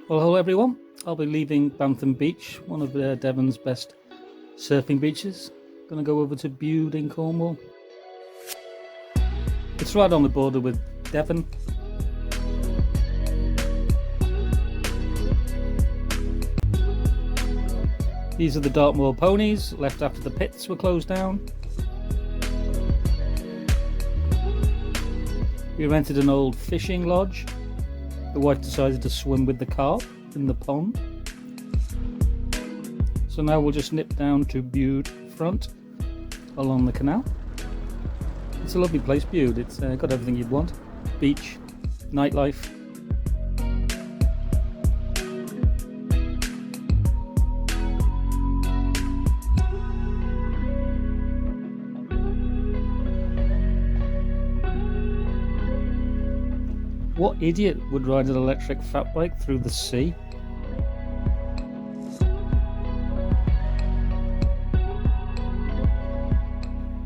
Well, hello everyone. I'll be leaving Bantham Beach, one of Devon's best surfing beaches. Gonna go over to Bude in Cornwall. It's right on the border with Devon. These are the Dartmoor ponies, left after the pits were closed down. We rented an old fishing lodge. The wife decided to swim with the carp in the pond. So now we'll just nip down to Bude front along the canal. It's a lovely place, Bude. It's got everything you'd want. Beach, nightlife. What idiot would ride an electric fatbike through the sea?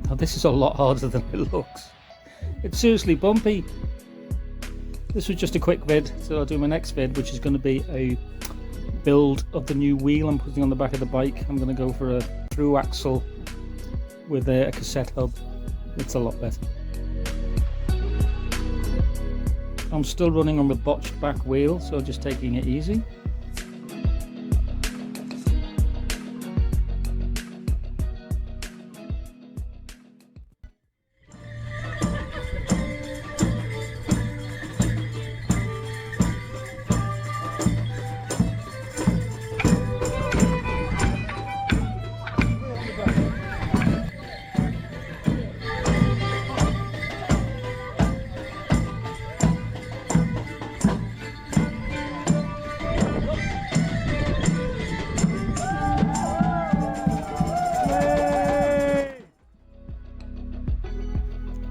Now this is a lot harder than it looks. It's seriously bumpy. This was just a quick vid, so I'll do my next vid, which is going to be a build of the new wheel I'm putting on the back of the bike. I'm going to go for a thru axle with a cassette hub. It's a lot better. I'm still running on the botched back wheel, so just taking it easy.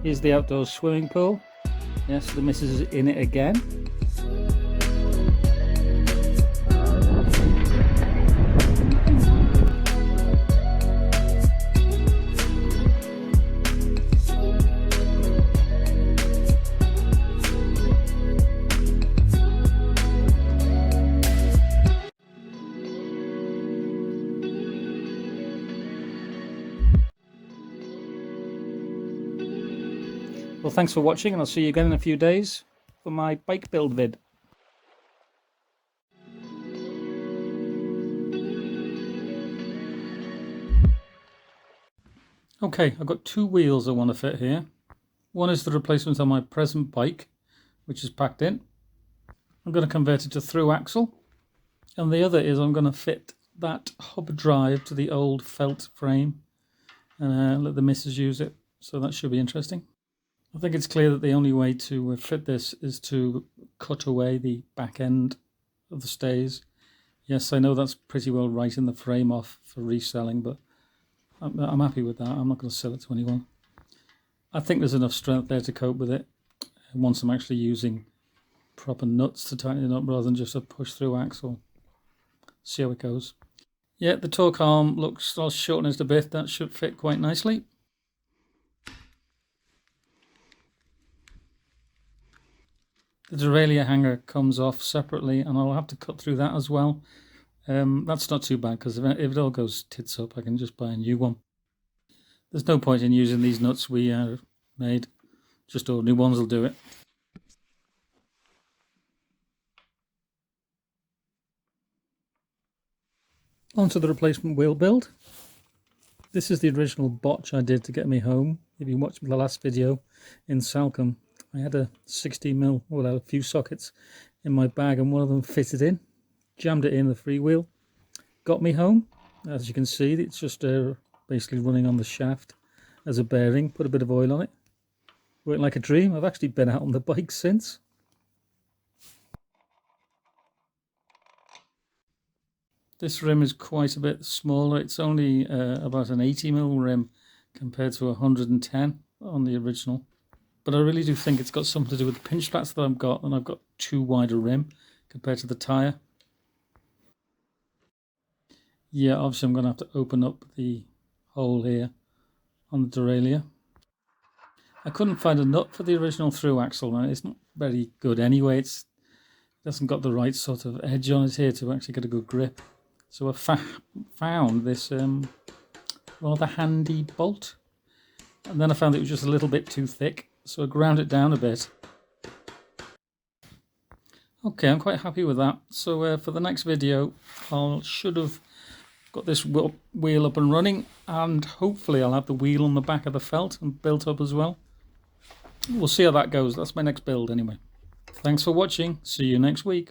Here's the outdoor swimming pool. Yes, the missus is in it again. Well, thanks for watching, and I'll see you again in a few days for my bike build vid. Okay, I've got two wheels I want to fit here. One is the replacement on my present bike, which is packed in. I'm going to convert it to thru axle. And the other is I'm going to fit that hub drive to the old felt frame and let the missus use it. So that should be interesting. I think it's clear that the only way to fit this is to cut away the back end of the stays. Yes, I know that's pretty well writing the frame off for reselling, but I'm happy with that. I'm not going to sell it to anyone. I think there's enough strength there to cope with it once I'm actually using proper nuts to tighten it up rather than just a push-through axle. See how it goes. Yeah, the torque arm looks, I'll shorten it a bit. That should fit quite nicely. The derailleur hanger comes off separately, and I'll have to cut through that as well. That's not too bad, because if it all goes tits up, I can just buy a new one. There's no point in using these nuts we made. Just ordinary ones will do it. On to the replacement wheel build. This is the original botch I did to get me home. If you watched the last video in Salcombe, I had a 60mm, well, I had a few sockets in my bag, and one of them fitted in. Jammed it in the freewheel. Got me home. As you can see, it's just basically running on the shaft as a bearing. Put a bit of oil on it. Worked like a dream. I've actually been out on the bike since. This rim is quite a bit smaller. It's only about an 80mm rim compared to 110 on the original. But I really do think it's got something to do with the pinch flats that I've got, and I've got too wide a rim compared to the tyre. Yeah, obviously I'm going to have to open up the hole here on the derailleur. I couldn't find a nut for the original thru axle, and it's not very good anyway. It hasn't got the right sort of edge on it here to actually get a good grip. So I found this rather handy bolt, and then I found it was just a little bit too thick, so I ground it down a bit. Okay, I'm quite happy with that. So for the next video, I should have got this wheel up and running, and hopefully I'll have the wheel on the back of the felt and built up as well. We'll see how that goes. That's my next build anyway. Thanks for watching. See you next week.